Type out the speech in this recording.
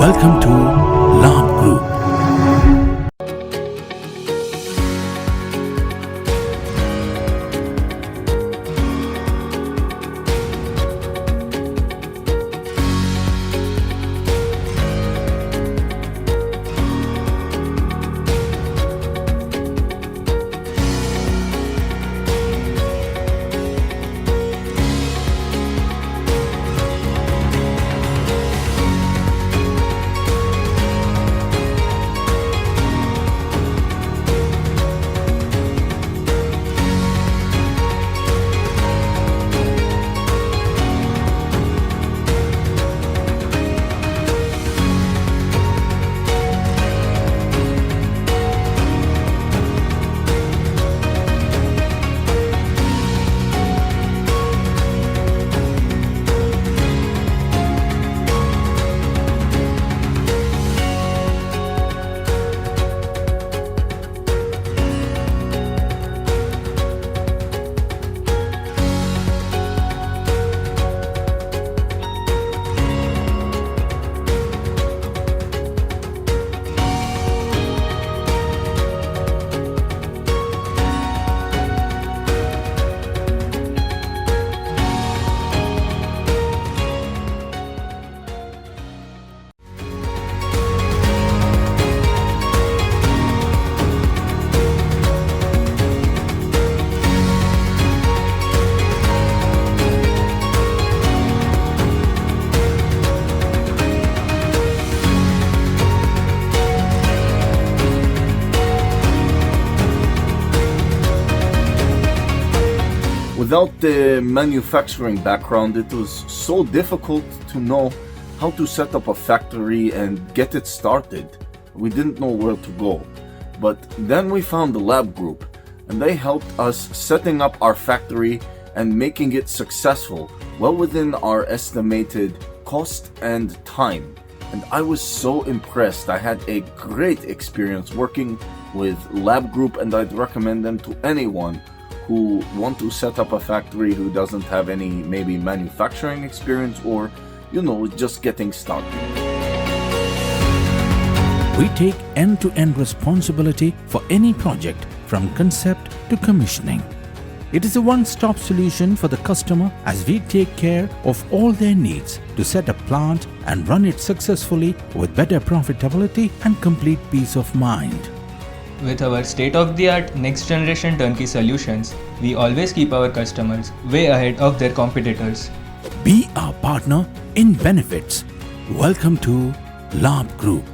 Welcome to Labh Group. Without the manufacturing background, it was so difficult to know how to set up a factory and get it started. We didn't know where to go. But then we found the Labh Group, and they helped us setting up our factory and making it successful, well within our estimated cost and time. And I was so impressed. I had a great experience working with Labh Group, and I'd recommend them to anyone who want to set up a factory who doesn't have any maybe manufacturing experience or, just getting started. We take end-to-end responsibility for any project from concept to commissioning. It is a one-stop solution for the customer as we take care of all their needs to set a plant and run it successfully with better profitability and complete peace of mind. With our state-of-the-art next-generation turnkey solutions, we always keep our customers way ahead of their competitors. Be our partner in benefits. Welcome to Labh Group.